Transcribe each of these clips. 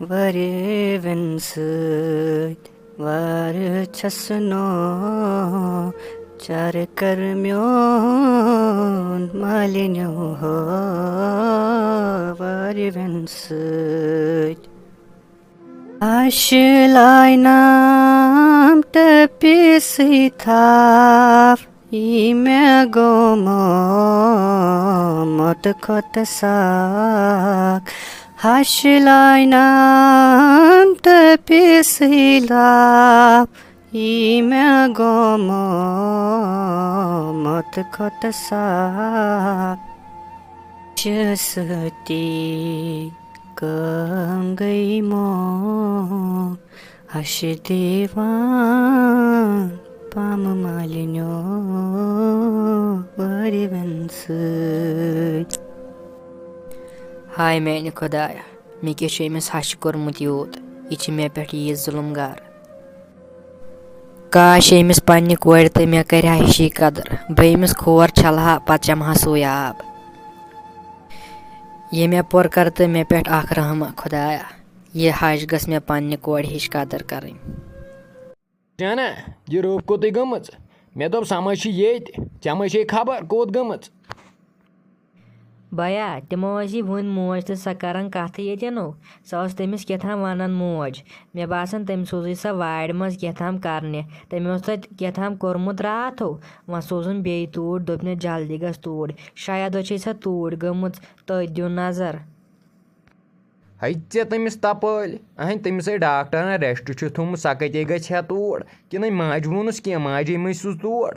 varevin sut var chasno char karmyon malinyo ho varevin sut Ashelainam tepisithaf ime gomo motkotasak Ashelainam tepisithaf ime gomo motkotasak Chasuti Gay mo Hashidevan Pamamalinyo Varivansut Hay meni Khodaya, me keçeyimiz haş kormut yod, içime pet yez zulumgar. Kaş eyimiz panni koir te me karya hishi kadar, bayimiz khor chalha patchamha soyab. Ye me por karte me pet akh rahma Khodaya, ye haş gas me panni koir hish kadar karin. Jana, ye rof kote gamaz, me dop samashi yet, chamashi khabar kot gamaz. Baya, timoji vun moj te sakaran kathe yeteno, saus temis ketham vanan moj. Me basan tem sozi sa wide mas ketham karne, temos tat ketham kormut raatho, van sozun bey tood dopne jaldi gas tood, shayad oche sa tood gamut tadyo nazar. Haitse temis tapal, ahin temis ay doctor na rest chu thum sakate ga chha tood, kinai majvunus ki maji misus tood.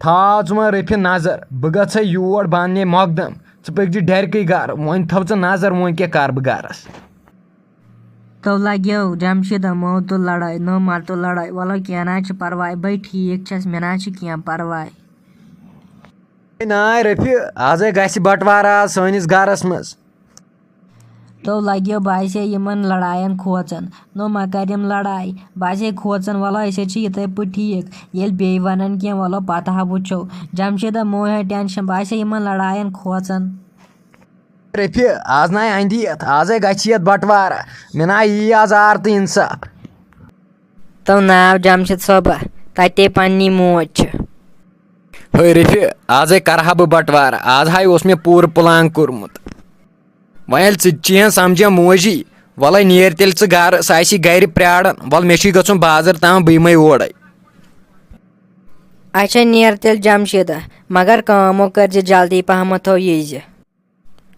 تھاو ژٕ وۄنۍ رٔفہِ نظر بہٕ گژھے your بہٕ اَننے مۄقدم ژٕ پٔکزِ ڈرکٕے گرٕ وۄنۍ تھاو ژٕ نظر وۄنۍ کیٛاہ کرٕ بہٕ گرس. تو لگیو جمشیٖدہ مو تُل لڑٲے نو مر تُل لڑٲے وَلو کیٚنٛہہ نہ چھُ پرواے بٔے ٹھیٖک چھَس مےٚ نہ چھُ کیٚنٛہہ پرواے. ناے رٔفہِ آزے گژھِ بٹوار آز سٲنِس گرس منٛز. تو لگیو باسے یِمن لڑاین کھوژان نو ما کر یِم لڑاے باسے کھوژان وَلو أسۍ حظ چھِ یِتھٕے پٲٹھۍ ٹھیٖک ییٚلہِ بیٚیہِ وَنان کیٚنٛہہ وَلو پتہٕ ہا وٕچھو. جمشیٖدہ مو ہے ٹٮ۪نشن باسے یِمن لڑاین کھوژان. رٔفہِ آز ناے اندِ یتھ آزے گژھِ یتھ بٹوارا مےٚ نا یی آز آر تہٕ اِنصاف. تو ناو جمشید صٲبہ تتے پننی موج چھِ. ہے رٔفہِ آزے کرہا بہٕ بٹوار آز ہاے اوس مےٚ پوٗرٕ پٕلان کوٚرمُت. وۄنۍ ییٚلہِ ژٕ تہِ چھِہن سمجھان موجی وَلے نیر تیٚلہِ ژٕ گرٕ سۄ آسی گرِ پرٛاران وَلہٕ مےٚ چھُے گژھُن بازر تام بہٕ یِمے اورے. اچھا نیر تیٚلہِ جمشیٖدہ مگر کٲمو کٔرزِ جلدی پہمتھ تھو ییٖزِ.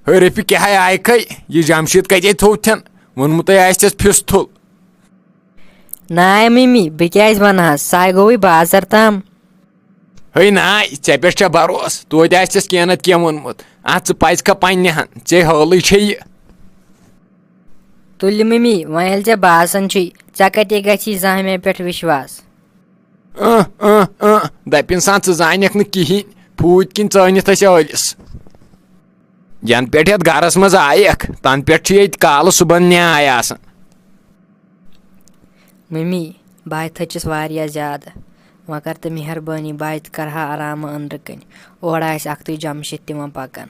ہے رٔفہِ کیٛاہ آیکھے یہِ جمشیٖد کتے تھوٚوتھن ووٚنمُتے آسہِ فِستُل. ناے ممی بہٕ کیٛازِ ونہٕ ہس ساے گوٚوٕے بازر تام. ہے ناے ژےٚ پٮ۪ٹھ چھا بروسہٕ توتہِ آسٮ۪س کینٛہہ نتہٕ کینٛہہ ووٚنمُت اتھ ژٕ پزکھا پننہِ ہن ژےٚ حٲلٕے چھے یہِ. تُلہِ ممی وۄنۍ ییٚلہِ ژےٚ باسان چھُے ژےٚ کتے گژھی زانٛہہ مےٚ پٮ۪ٹھ وشواس. دپِن سان ژٕ زانکھ نہٕ کِہینۍ پھوٗتۍ کِنۍ ژٲنِتھ ٲسۍ ٲلِس. ینہٕ پٮ۪ٹھ یتھ گرس منٛز آیکھ تنہٕ پٮ۪ٹھ چھُ ییٚتہِ کالہٕ صُبحن نیاے آسان. ممی بہٕ ہاے تھٔچِس واریاہ زیادٕ وۄنۍ کر تہٕ مہربٲنی بہٕ ہاے کرہا آرامہٕ أنٛدرٕ کٔنۍ اورٕ آسہِ اکھتُے جمشید تِوان پکان.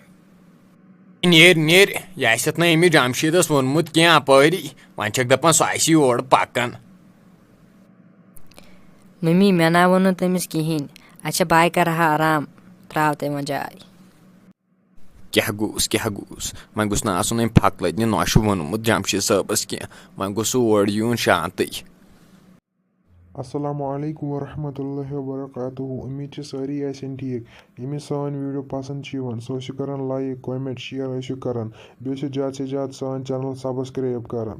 نیر نیر یہِ آسٮ۪تھ نہٕ أمِس جمشیٖدس ووٚنمُت کینٛہہ اپٲری وۄنۍ چھکھ دپان سُہ آسہِ یورٕ پکان. ممی مےٚ نہ ووٚن نہٕ تٔمِس کِہینۍ اچھا بہٕ کرہا آرام تراو تٔمۍ وۄنۍ جاے. کیٛاہ گوٚژھ وۄنۍ گوٚژھ نہٕ آسُن أمۍ پھکھ لٔجنہِ نوشہِ ووٚنمُت جمشید صٲبس کینٛہہ وۄنۍ گوٚژھ سُہ اورٕ یُن شانتٕے. السلام علیکم ورحمۃ اللہ وبرکاتہ امید چھِ سٲری آسن ٹھیٖک. ییٚمِس سٲنۍ ویٖڈیو پسنٛد چھِ یِوان سُہ ٲسِو کران لایک کومنٹ شِیر ٲسِو کران بیٚیہِ ٲسِو زیادٕ سے زیادٕ سٲنۍ چینل سبسکرایب کران.